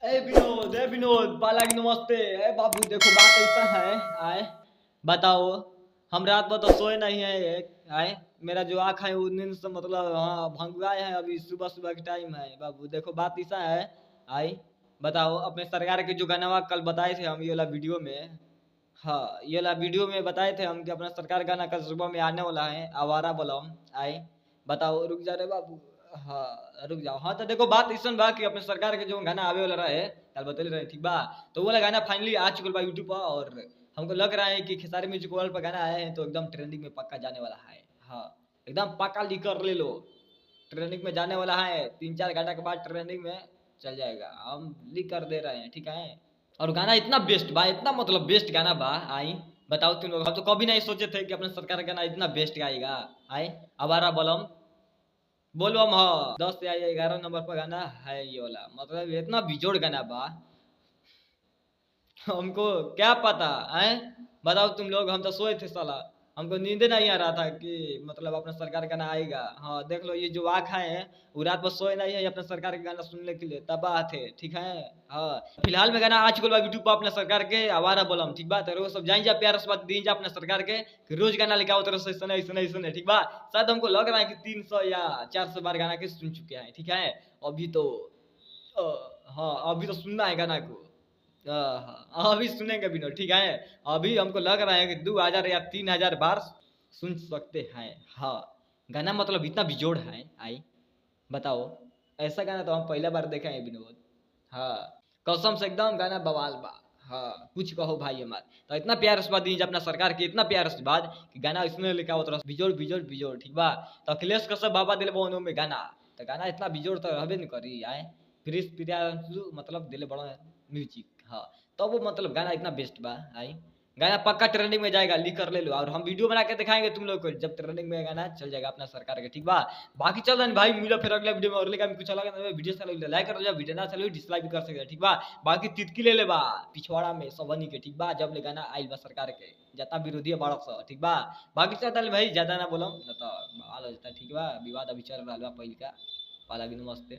ए विनोद पाला की नमस्ते। ए बाबू देखो बात ऐसा है। आए बताओ। हम रात भर तो सोए नहीं है। आए मेरा जो आँख है वो नींद से मतलब हाँ भंगुआए है। अभी सुबह सुबह की टाइम है बाबू। देखो बात ऐसा है। आई बताओ अपने सरकार के जो गाना कल बताए थे हम ये वाला वीडियो में। हाँ ये वाला वीडियो में बताए थे हम कि अपना सरकार गाना कल सुबह में आने वाला है आवारा बलम। आए बताओ रुक जा रे बाबू। हाँ रुक जाओ। हाँ तो देखो बात ऐसा बा कि अपने सरकार के जो गाना आवे वाला रहे कल बतल रहे ठीक बा। तो वो वाला गाना फाइनली आ चुकल बा यूट्यूब पर और हमको लग रहा है कि खेसारी म्यूजिक वर्ल्ड पर गाना आया है तो एकदम ट्रेंडिंग में पक्का जाने वाला है। हाँ एकदम पक्का लिख कर ले लो। ट्रेंडिंग में जाने वाला है 3-4 घंटा के बाद ट्रेंडिंग में चल जाएगा। हम लिख कर दे रहे हैं ठीक है। और गाना इतना बेस्ट बा इतना मतलब बेस्ट गाना बा। आई बताओ तुम लोग हम तो कभी नहीं सोचे थे कि अपने सरकार का गाना इतना बेस्ट गाएगा। आए आवारा बलम बोलबम ह 10 या 11 नंबर पर गाना है ये वाला मतलब इतना बिजोड़ गाना बा। हमको क्या पता है। बताओ तुम लोग हम तो सोए थे साला। हमको नींद नहीं आ रहा था कि मतलब अपना सरकार का गाना आएगा। हाँ देख लो ये जो आँख है वो रात भर सोए नहीं है अपने सरकार के गाना सुनने के लिए तबाह थे ठीक है। हाँ फिलहाल में गाना आ चुका बा यूट्यूब पर अपने सरकार के आवारा बोलम ठीक बा। तो सब जाइन जा प्यार से बात दी जा अपने सरकार के कि रोज गाना लेके आओ तरह से सुने सुने सुने ठीक बा। शायद हमको लग रहा है कि 300 या 400 बार गाना के सुन चुके हैं ठीक है। अभी तो हाँ अभी तो सुनना है गाना को। अभी सुनेंगे भी ठीक है। अभी हमको लग रहा है कि 2000 या 3000 बार सुन सकते हैं। हाँ गाना मतलब इतना बिजोड़ है। आई बताओ ऐसा गाना तो हम पहला बार देखे हैं विनोद। हाँ कसम से एकदम गाना बवाल बा। हाँ कुछ कहो भाई हमार तो इतना प्यार आशीर्वाद दीजिए अपना सरकार के इतना प्यार आशीर्वाद कि गाना इसमें लिखा होता बिजोड़ बिजोड़ बिजोड़ ठीक बा। तो अखिलेश कश्यप बाबा दिले बनो में गाना तो गाना इतना बिजोड़ तो रहबे नहीं करी। आए प्रिंस प्रियांशु मतलब दिले बड़ा म्यूजिक। हाँ तो वो मतलब गाना इतना बेस्ट बा। आई गाना पक्का ट्रेंडिंग में जाएगा लिख कर ले लो और हम वीडियो बना के दिखाएंगे तुम लोग को जब ट्रेंडिंग में गाना चल जाएगा अपना सरकार के ठीक बा। बाकी चल रहा भाई मिला फिर अगले वीडियो में और लेगा कुछ अलग वीडियो चलो लाइक कर दो वीडियो ना चलो डिसलाइक भी कर सकते ठीक बा। बाकी तितकी ले ले बा पिछवाड़ा में सबनी के ठीक बा जब ले गाना आइल बा सरकार के जितना विरोधी है बारह सौ ठीक बा। बाकी चल भाई ज्यादा ना बोलम ना तो बाल हो जाता ठीक बा। विवाद अभी चल रहा बा पहिल का पाला भी नमस्ते।